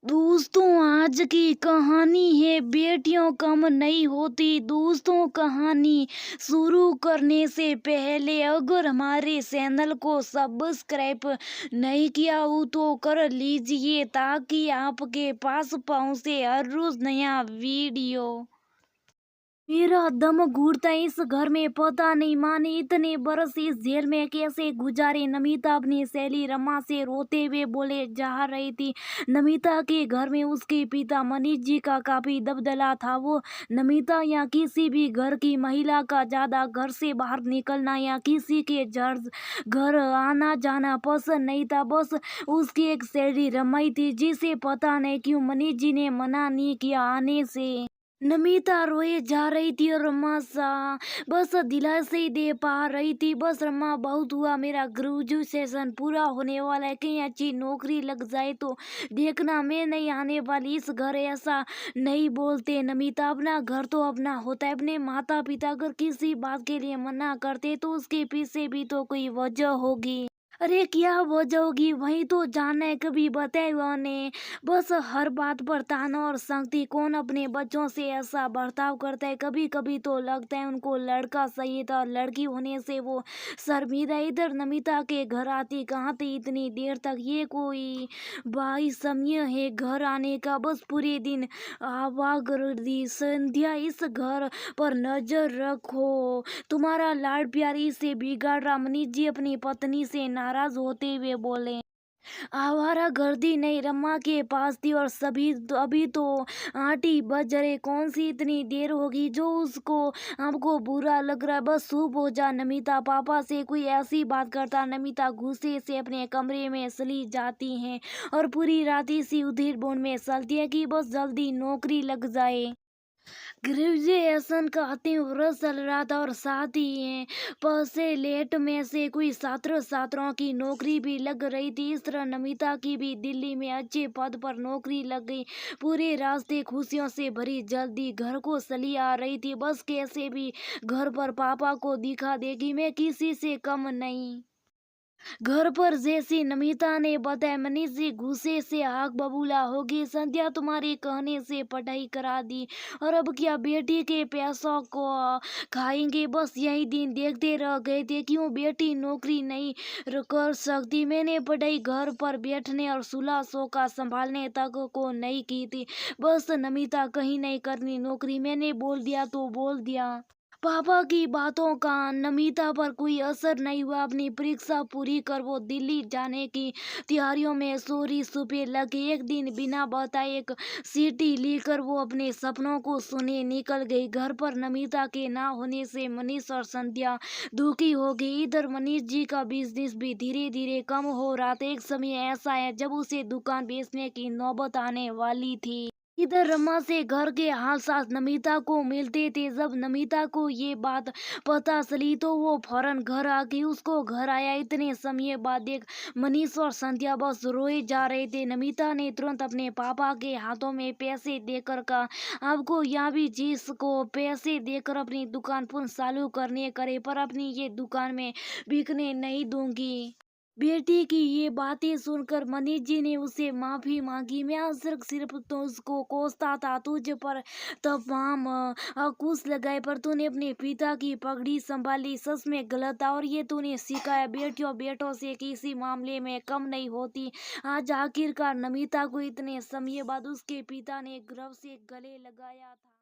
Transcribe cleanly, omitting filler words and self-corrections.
दोस्तों, आज की कहानी है बेटियों कम नहीं होती। दोस्तों, कहानी शुरू करने से पहले अगर हमारे चैनल को सब्सक्राइब नहीं किया हो तो कर लीजिए ताकि आपके पास पहुंचे हर रोज नया वीडियो। मेरा दम घुटता इस घर में, पता नहीं माँ ने इतने बरस इस जेल में कैसे गुजारे। नमिता अपनी सहेली रमा से रोते हुए बोले जा रही थी। नमिता के घर में उसके पिता मनीष जी का काफी दबदला था। वो नमिता या किसी भी घर की महिला का ज्यादा घर से बाहर निकलना या किसी के घर आना जाना पसंद नहीं था। बस उसकी एक सहेली रमाई थी जिसे पता नहीं क्यों मनीष जी ने मना नहीं किया आने से। नमिता रोए जा रही थी और रमा सा बस दिलासे ही दे पा रही थी। बस रमा, बहुत हुआ, मेरा ग्रेजुएशन पूरा होने वाला है, कहीं अच्छी नौकरी लग जाए तो देखना, मैं नहीं आने वाली इस घर। ऐसा नहीं बोलते नमिता, अपना घर तो अपना होता है। अपने माता पिता अगर किसी बात के लिए मना करते तो उसके पीछे भी तो कोई वजह होगी। अरे क्या वजह होगी, वही तो जानना है, कभी बताया उन्हें। बस हर बात पर ताना और सख्ती, कौन अपने बच्चों से ऐसा बर्ताव करता है। कभी कभी तो लगता है उनको लड़का सही था, लड़की होने से वो शर्मिंदा। इधर नमिता के घर आती कहाँ थी इतनी देर तक, ये कोई भाई समय है घर आने का। बस पूरे दिन आवागर्दी। संध्या, इस घर पर नजर रखो, तुम्हारा लाड प्यार इसे बिगाड़ रहा। मनीष जी अपनी पत्नी से नाराज होते हुए बोले। आवारा गर्दी नहीं, रमा के पास थी और सभी अभी तो 8 ही बज रहे, कौन सी इतनी देर होगी जो उसको हमको बुरा लग रहा है। बस चुप हो जा नमिता, पापा से कोई ऐसी बात करता। नमिता गुस्से से अपने कमरे में चली जाती हैं और पूरी रात इसी उधेड़ बुन में चलती है कि बस जल्दी नौकरी लग जाए। ग्रेजुएशन का अंतिम वर्ष चल रहा था और साथ ही पैसे लेट में से कोई छात्रों की नौकरी भी लग रही थी। इस तरह नमिता की भी दिल्ली में अच्छे पद पर नौकरी लग गई। पूरे रास्ते खुशियों से भरी जल्दी घर को चली आ रही थी। बस कैसे भी घर पर पापा को दिखा देगी, मैं किसी से कम नहीं। घर पर जैसी नमिता ने बताया, मनीष जी गुस्से से आग बबूला होगी। संध्या तुम्हारे कहने से पढ़ाई करा दी और अब क्या बेटी के पैसों को खाएंगे। बस यही दिन देखते रह गए थे, क्यों बेटी नौकरी नहीं कर सकती। मैंने पढ़ाई घर पर बैठने और सुलह का संभालने तक को नहीं की थी। बस नमिता कहीं नहीं करनी नौकरी, मैंने बोल दिया तो बोल दिया। पापा की बातों का नमिता पर कोई असर नहीं हुआ। अपनी परीक्षा पूरी कर वो दिल्ली जाने की तैयारियों में सोरी सुपे लगे। एक दिन बिना बताए एक सीटी लेकर वो अपने सपनों को सुने निकल गई। घर पर नमिता के ना होने से मनीष और संध्या दुखी हो गई। इधर मनीष जी का बिजनेस भी धीरे धीरे कम हो रहा था। एक समय ऐसा है जब उसे दुकान बेचने की नौबत आने वाली थी। इधर रमा से घर के हाल साथ नमिता को मिलते थे। जब नमिता को ये बात पता चली तो वो फौरन घर आ गई। उसको घर आया इतने समय बाद देख मनीष और संध्या बस रोए जा रहे थे। नमिता ने तुरंत अपने पापा के हाथों में पैसे देकर कहा, आपको यहाँ भी चीज को पैसे देकर अपनी दुकान पुनः चालू करने करे, पर अपनी ये दुकान में बिकने नहीं दूंगी। बेटी की ये बातें सुनकर मनीष जी ने उससे माफी मांगी। मैं सिर्फ तो उसको कोसता था तुझ पर तमाम कुछ लगाए, पर तूने अपने पिता की पगड़ी संभाली, सच में गलत था। और ये तूने सिखाया बेटियों बेटों से किसी मामले में कम नहीं होती। आज आखिरकार नमिता को इतने समय बाद उसके पिता ने गर्व से गले लगाया था।